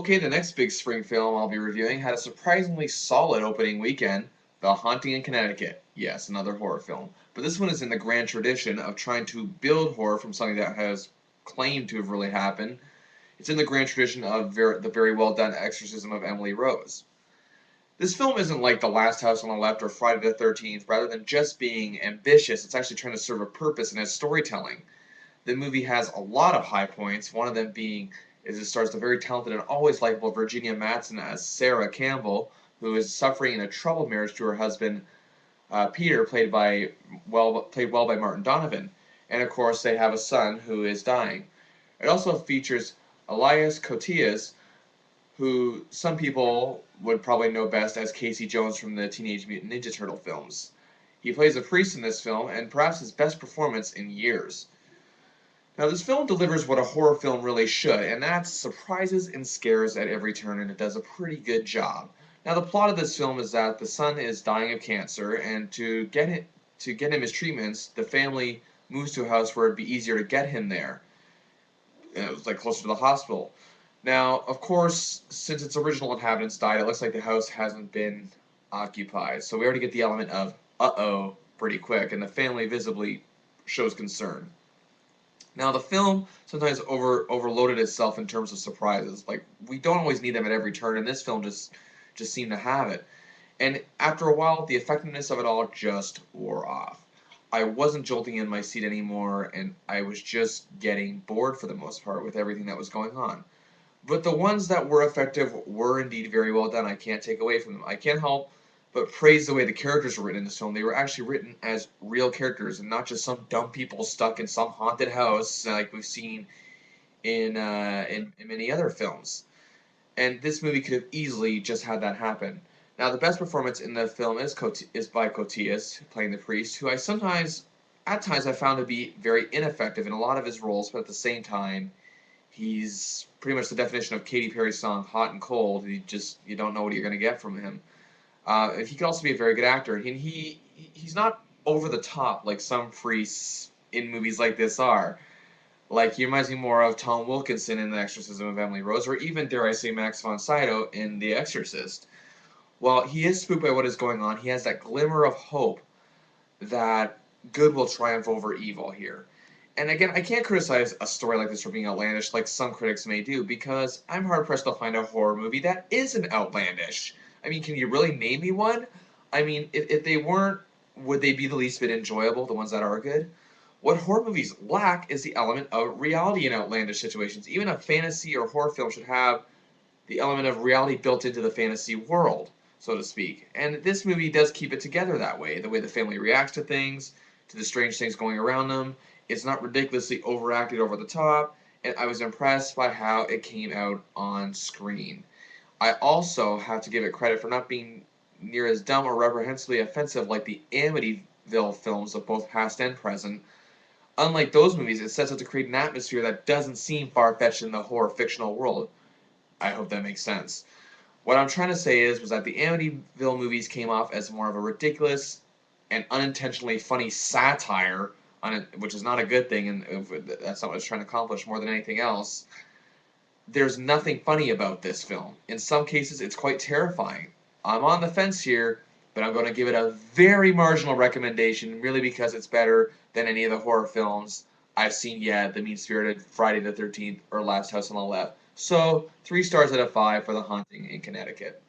Okay, the next big spring film I'll be reviewing had a surprisingly solid opening weekend, The Haunting in Connecticut. Yes, another horror film. But this one is in the grand tradition of trying to build horror from something that has claimed to have really happened. It's in the grand tradition of the very well done exorcism of Emily Rose. This film isn't like The Last House on the Left or Friday the 13th. Rather than just being ambitious, it's actually trying to serve a purpose in its storytelling. The movie has a lot of high points, one of them being is it stars the very talented and always likable Virginia Madsen as Sarah Campbell, who is suffering in a troubled marriage to her husband Peter, played well by Martin Donovan. And of course, they have a son who is dying. It also features Elias Koteas, who some people would probably know best as Casey Jones from the Teenage Mutant Ninja Turtle films. He plays a priest in this film, and perhaps his best performance in years. Now, this film delivers what a horror film really should, and that's surprises and scares at every turn, and it does a pretty good job. Now, the plot of this film is that the son is dying of cancer, and to get him his treatments, the family moves to a house where it'd be easier to get him there. It was like closer to the hospital. Now, of course, since its original inhabitants died, it looks like the house hasn't been occupied. So we already get the element of uh-oh pretty quick, and the family visibly shows concern. Now, the film sometimes overloaded itself in terms of surprises. Like, we don't always need them at every turn, and this film just seemed to have it. And after a while, the effectiveness of it all just wore off. I wasn't jolting in my seat anymore, and I was just getting bored for the most part with everything that was going on. But the ones that were effective were indeed very well done. I can't take away from them. I can't help but praise the way the characters were written in this film. They were actually written as real characters and not just some dumb people stuck in some haunted house like we've seen in many other films. And this movie could have easily just had that happen. Now, the best performance in the film is by Cotillas, playing the priest, who at times, I found to be very ineffective in a lot of his roles, but at the same time, he's pretty much the definition of Katy Perry's song "Hot and Cold." You don't know what you're going to get from him. He could also be a very good actor, and he's not over the top like some priests in movies like this are. Like, he reminds me more of Tom Wilkinson in The Exorcism of Emily Rose, or even, dare I say, Max von Sydow in The Exorcist. While he is spooked by what is going on, he has that glimmer of hope that good will triumph over evil here. And again, I can't criticize a story like this for being outlandish, like some critics may do, because I'm hard pressed to find a horror movie that isn't outlandish. I mean, can you really name me one? I mean, if they weren't, would they be the least bit enjoyable, the ones that are good? What horror movies lack is the element of reality in outlandish situations. Even a fantasy or horror film should have the element of reality built into the fantasy world, so to speak. And this movie does keep it together that way. The way the family reacts to things, to the strange things going around them. It's not ridiculously overacted over the top, and I was impressed by how it came out on screen. I also have to give it credit for not being near as dumb or reprehensibly offensive like the Amityville films of both past and present. Unlike those movies, it sets out to create an atmosphere that doesn't seem far-fetched in the horror fictional world. I hope that makes sense. What I'm trying to say was that the Amityville movies came off as more of a ridiculous and unintentionally funny satire on it, which is not a good thing, and that's not what it's trying to accomplish more than anything else. There's nothing funny about this film. In some cases, it's quite terrifying. I'm on the fence here, but I'm going to give it a very marginal recommendation, really because it's better than any of the horror films I've seen yet, The Mean-Spirited, Friday the 13th, or Last House on the Left. So, 3 stars out of 5 for The Haunting in Connecticut.